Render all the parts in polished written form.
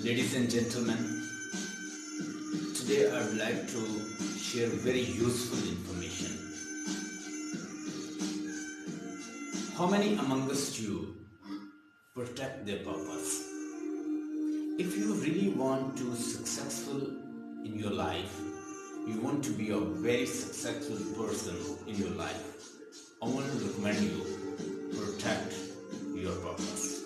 Ladies and gentlemen, today I would like to share very useful information. How many among us you protect their purpose? If you really want to be successful in your life, you want to be a very successful person in your life, I want to recommend you protect your purpose.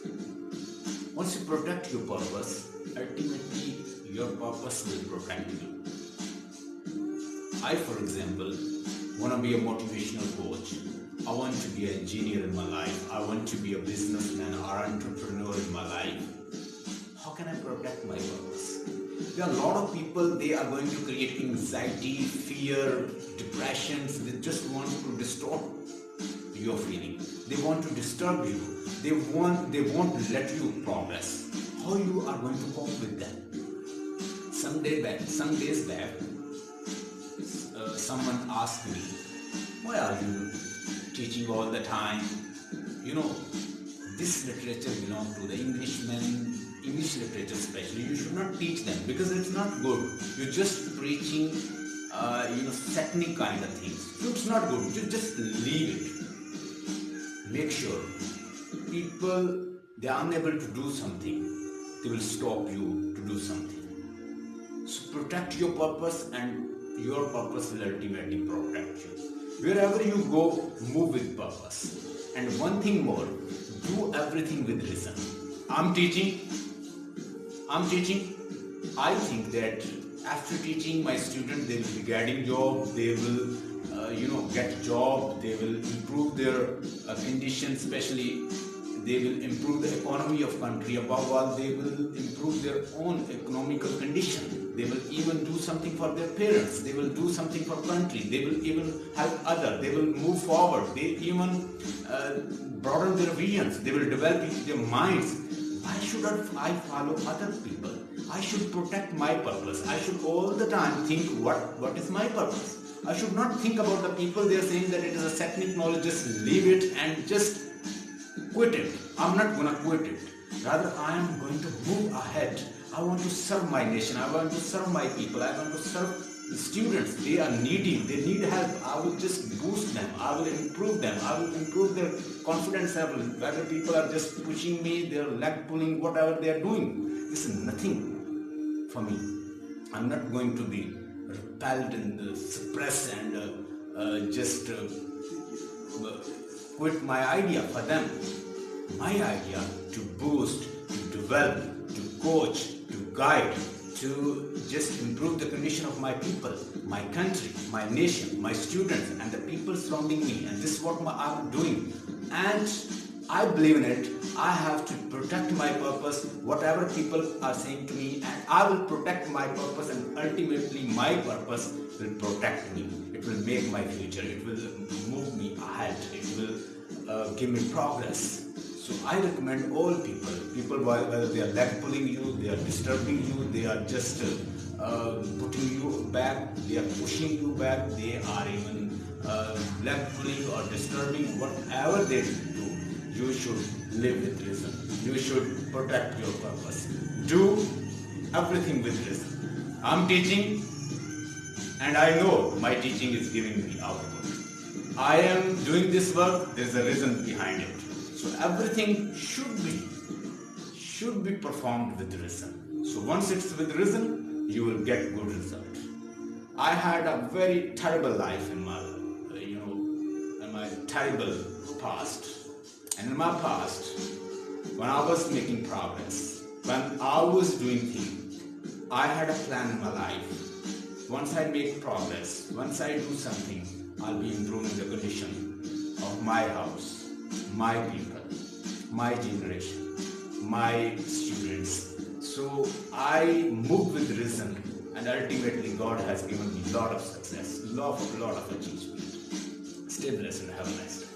Once you protect your purpose, ultimately your purpose will protect you. I, for example, want to be a motivational coach. I want to be an engineer in my life. I want to be a businessman or entrepreneur in my life. How can I protect my purpose? There are a lot of people, they are going to create anxiety, fear, depressions. They just want to distort your feeling. They want to disturb you. They won't let you progress. How you are going to cope with them? Some days back, someone asked me, why are you teaching all the time? You know, this literature belongs to the Englishmen, English literature especially. You should not teach them because it's not good. You're just preaching, technical kind of things. So it's not good. You just leave it. Make sure people, they are unable to do something, they will stop you to do something. So protect your purpose and your purpose will ultimately protect you. Wherever you go, move with purpose. And one thing more, do everything with reason. I'm teaching. I think that after teaching my students, they will be getting job, they will get job, they will improve their condition, especially they will improve the economy of country. Above all, they will improve their own economical condition. They will even do something for their parents. They will do something for country. They will even help others. They will move forward. They even broaden their visions. They will develop their minds. Why should I follow other people? I should protect my purpose. I should all the time think what is my purpose. I should not think about the people. They are saying that it is a technical knowledge, just leave it and just quit it. I'm not going to quit it. Rather, I am going to move ahead. I want to serve my nation. I want to serve my people. I want to serve the students. They are needy. They need help. I will just boost them. I will improve them. I will improve their confidence level. Whether people are just pushing me, they are leg pulling, whatever they are doing. This is nothing for me. I'm not going to be repelled and suppressed and quit my idea for them. My idea to boost, to develop, to coach, to guide, to just improve the condition of my people, my country, my nation, my students and the people surrounding me. And this is what I'm doing. And I believe in it. I have to protect my purpose, whatever people are saying to me, and I will protect my purpose, and ultimately my purpose will protect me. It will make my future. It will move me ahead. It will give me progress. So I recommend all people, whether they are leg pulling you, they are disturbing you, they are just putting you back, they are pushing you back, they are even leg pulling or disturbing, whatever they do, you should live with reason. You should protect your purpose. Do everything with reason. I'm teaching and I know my teaching is giving me output. I am doing this work, there is a reason behind it. So everything should be performed with reason. So once it's with reason, you will get good result. I had a very terrible life in my terrible past. And in my past, when I was making progress, when I was doing things, I had a plan in my life. Once I make progress, once I do something, I'll be improving the condition of my house, my people, my generation, my students. So I move with reason, and ultimately God has given me a lot of success, lot of achievement. Stay blessed and have a nice day.